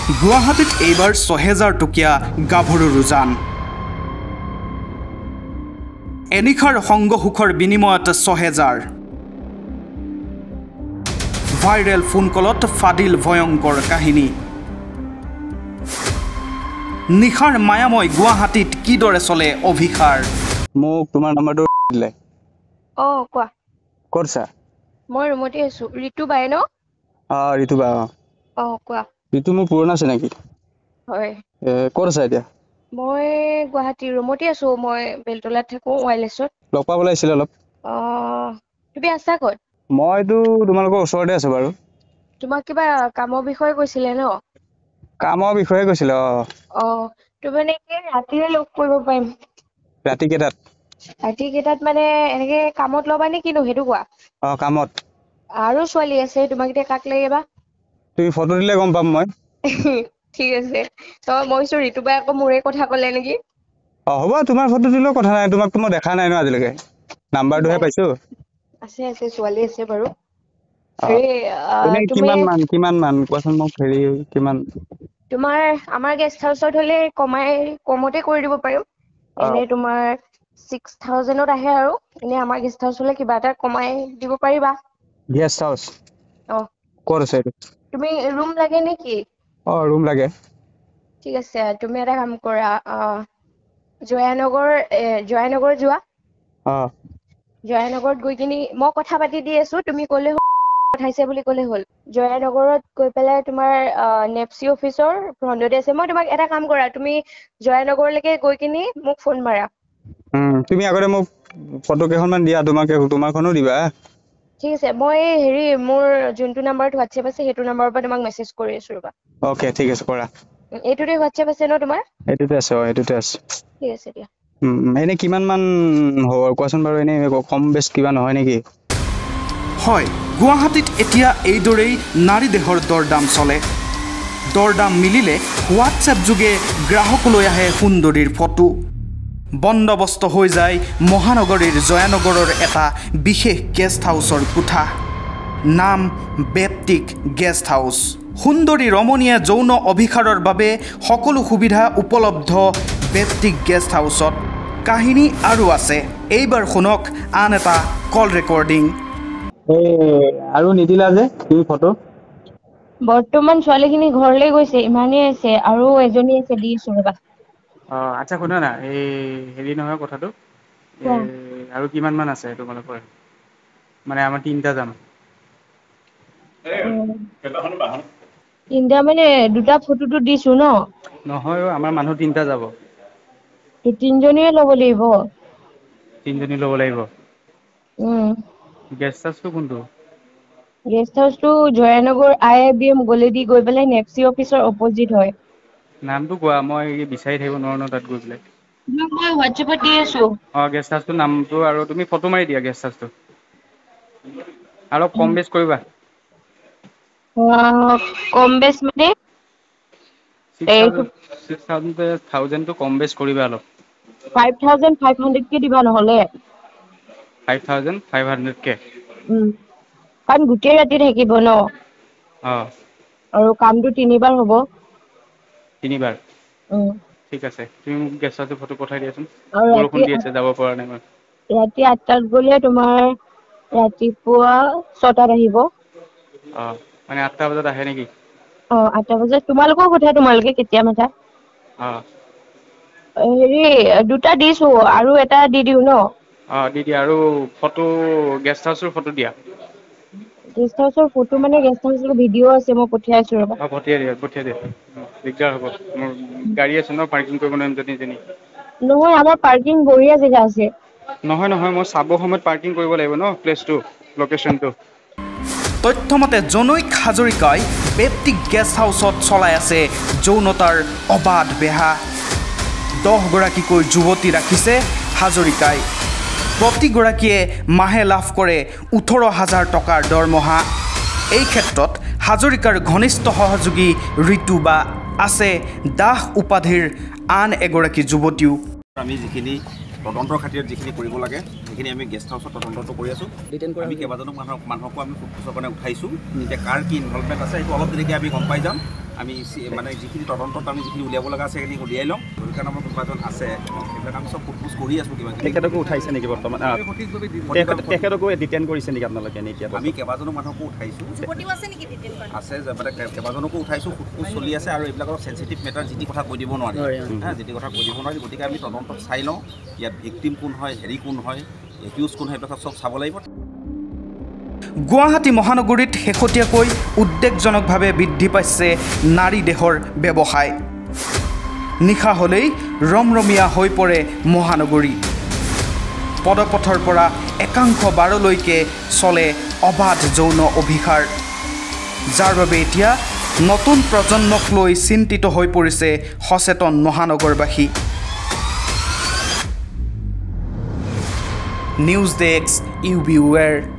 গুৱাহাটীত এইবাৰ ৬০০০ টকীয়া গাভৰুৰ উজান এনিশাৰ সংগ সুখৰ বিনিময়ত ৬০০০ ভাইৰেল ফোন কলত ফাদিল ভয়ংকৰ কাহিনী নিশাৰ মায়াময় গুৱাহাটীত কিদৰে চলে অভিসাৰ মোক তোমাৰ নাম্বাৰটো দিলে কোৱা কৰছা মই ৰুমতে আছো ঋতু বাই ন ঋতু বা কোৱা ঋতু মোৰ পুৰণা চিনাকি হয় কৰছা এতিয়া মই গুৱাহাটীৰ ৰুমতে আছো মই বেলতলাত থাকো ৱাইলেছত লগ পাবলৈ আহিছিলে অলপ তুমি আছা ক'ত মইতো তোমালোকৰ ওচৰতে আছো বাৰু তোমাক কিবা কামৰ বিষয়ে কৈছিলে ন কামৰ বিষয়ে কৈছিলে তুমি মানে কি ৰাতিৰে লগ কৰিব পাৰিম ৰাতি কেইটাত মানে এনেকে কামত ল'বা নে কিনো সেইটো কোৱা কামত আৰু ছোৱালী আছে তোমাক এতিয়া কাক লাগিবা তুমি ফটো দিলে গম পাম মই ঠিক আছে মই ঋতু বাই আকৌ মোৰে কথা ক'লে নেকি হ'ব তোমাৰ ফটো দিলেও কথা নাই তোমাকতো মই দেখা নাই ন আজিলৈকে নাম্বাৰটোহে পাইছো আছে ছোৱালী আছে বাৰু এনে কিমান মান কোৱাচোন মোক কিমান তোমাৰ আমাৰ গেষ্ট হাউচত হলে কমতে কৰি দিব পাৰিম এনে তোমাৰ 6000ত আহে আৰু এনে আমাৰ গেষ্ট হাউচ হলে কিবা এটা কমাই দিব পাৰিবা গেষ্ট হাউচ ক'ত আছে তুমি ৰুম লাগে নেকি ৰুম লাগে ঠিক আছে তুমি এটা কাম কৰা জয়ানগৰ যোৱা জয়ানগৰত গৈ কিনি মই কথা পাতি দি আছো তুমি ক'লে পঠাইছে বুলি ক'লে হ'ল জয়ানগৰত গৈ পেলাই তোমাৰ নেপচি অফিচৰ ফ্ৰণ্টতে আছে মই তোমাক এটা কাম কৰা তুমি জয়ানগৰলৈকে গৈ কিনি মোক ফোন মাৰা তুমি আগতে মোক ফটো কেইখনমান দিয়া তোমাৰখনো দিবা ঠিক আছে মই মোৰ যোনটো নাম্বাৰত হোৱাটছএপ আছে সেইটো নাম্বাৰৰ পৰা তোমাক মেছেজ কৰি আছো ৰবা অ'কে ঠিক আছে কৰা এইটোতে হোৱাটছএপ আছে ন তোমাৰ এইটোতে আছে ঠিক আছে দিয়া এনে কিমান মান হ'ব কোৱাচোন বাৰু এনে কম বেছ কিবা নহয় নেকি হয় গুৱাহাটীত এতিয়া এইদৰেই নাৰী দেহৰ দৰদাম চলে দৰদাম মিলিলে হোৱাটছএপ যোগে গ্ৰাহকলৈ আহে সুন্দৰীৰ ফটো বন্দবস্ত হৈ যায় মহানগৰীৰ জয়ানগৰৰ এটা বিশেষ গেষ্ট হাউচৰ কোঠা নাম বেপ্টিক গেষ্ট হাউচ সুন্দৰী ৰমণীয়ে যৌন অভিসাৰৰ বাবে সকলো সুবিধা উপলব্ধ বেপ্টিক গেষ্ট হাউচত কাহিনী আৰু আছে এইবাৰ শুনক আন এটা কল ৰেকৰ্ডিং আৰু নিদিলা যে তুমি ফটো বৰ্তমান ছোৱালীখিনি ঘৰলৈ গৈছে ইমানেই আছে আৰু এজনী আছে দি আছো ৰবা আচ্ছা শুনা না এই হেৰি নহয় কথাটো আৰু কিমান মান আছে তোমালোকৰ মানে আমাৰ 3টা যাম তিনটা মানে দুটা ফটোটো দিছো ন নহয় আমাৰ মানুহ 3টা যাব 3জনীয়ে ল'ব লাগিব 3জনী ল'ব লাগিব উম গেষ্ট হাউচটো কোনটো গেষ্ট হাউচটো জয়ানগৰ IIBM গলেদি গৈ পেলাই নেপচি অফিচৰ অপজিট হয় নামটো কোৱা মই বিচাৰি থাকিব নোৱাৰো ন তাত গৈ পেলাই মই হোৱাটছএপত দি আছো গেষ্ট হাউচটোৰ নামটো আৰু তুমি ফটো মাৰি দিয়া গেষ্ট হাউচটো অলপ কম বেছ কৰিবা কম বেছ মানে 6,000 কম বেছ কৰিবা অলপ 5,500 কে দিবা নহলে 5,500 কে কাৰণ গোটেই ৰাতি থাকিব ন আৰু কামটো 3বাৰ হ'ব 3বাৰ ঠিক আছে তুমি মোক গেষ্ট হাউচৰ ফটো পঠাই দিয়াচোন আৰু বৰষুণ দি আছে যাব পৰা নাই মই ৰাতি 8টাত গলে তোমাৰ ৰাতিপুৱা 6টাত আহিব মানে 8টা বজাত আহে নেকি 8টা বজাত তোমালোকৰ কথা তোমালোকে কেতিয়া মাতা দুটা দিছো আৰু এটা দি দিওঁ ন দি দিয়া আৰু ফটো গেষ্ট হাউচৰ ফটো দিয়া গেষ্ট হাউচৰ ফটো মানে গেষ্ট হাউচৰ ভিডিঅ' আছে মই পঠিয়াই আছো ৰবা পঠিয়াই দিয়া দিগদাৰ হ'ব মোৰ গাড়ী আছে ন পাৰ্কিং কৰিব নোৱাৰিম যেনি নহয় আমাৰ পাৰ্কিং বঢ়িয়া জেগা আছে নহয় মই চাব সময়ত পাৰ্কিং কৰিব লাগিব ন প্লেচটো লোকেশ্যনটো তথ্যমতে জনৈক হাজৰিকাই বেপ্টিক গেষ্ট হাউচত চলাই আছে যৌনতাৰ অবাধ বেহা 10গৰাকীকৈ যুৱতী ৰাখিছে হাজৰিকাই প্ৰতিগৰাকীয়ে মাহে লাভ কৰে 18,000 টকাৰ দৰমহা এই ক্ষেত্ৰত হাজৰিকাৰ ঘনিষ্ঠ সহযোগী ঋতু বা আছে দাস উপাধিৰ আন এগৰাকী যুৱতীও আমি যিখিনি তদন্তৰ খাতিৰত যিখিনি কৰিব লাগে সেইখিনি আমি গেষ্ট হাউচত তদন্তটো কৰি আছোঁ আমি কেইবাজনো মানুহকো আমি সোধপোছৰ কাৰণে উঠাইছোঁ এতিয়া কাৰ কি ইনভলভমেণ্ট আছে সেইটো অলপ দেৰিকৈ আমি গম পাই যাম আমি মানে যিখিনি তদন্তত আমি যিখিনি উলিয়াব লগা আছে সেইখিনি উলিয়াই লওঁ ভূমিকা নামৰ কোনোবা এজন আছে সেইবিলাক আমি চব সোধপোছ কৰি আছোঁ কিবা তেখেতকো উঠাইছে নেকি বৰ্তমান তেখেতকো ডিটেইন কৰিছে নেকি আপোনালোকে নে এতিয়া আমি কেইবাজনো মানুহকো উঠাইছোঁ আছে মানে কেইবাজনকো উঠাইছোঁ সোধপোছ চলি আছে আৰু এইবিলাকৰ চেঞ্চিটিভ মেটাৰ যি কথা কৈ দিব নোৱাৰি যি কথা কৈ দিব নোৱাৰি গতিকে আমি তদন্তত চাই লওঁ ইয়াত ভিক্টিম কোন হয় হেৰি কোন হয় একিউজ কোন হয় এইবিলাক চব চাব লাগিব গুৱাহাটী মহানগৰীত শেহতীয়াকৈ উদ্বেগজনকভাৱে বৃদ্ধি পাইছে নাৰী দেহৰ ব্যৱসায় নিশা হ'লেই ৰমৰমীয়া হৈ পৰে মহানগৰী পদপথৰ পৰা একাংশ বাৰলৈকে চলে অবাধ যৌন অভিসাৰ যাৰ বাবে এতিয়া নতুন প্ৰজন্মক লৈ চিন্তিত হৈ পৰিছে সচেতন মহানগৰবাসী নিউজ ডেস্ক UB Aware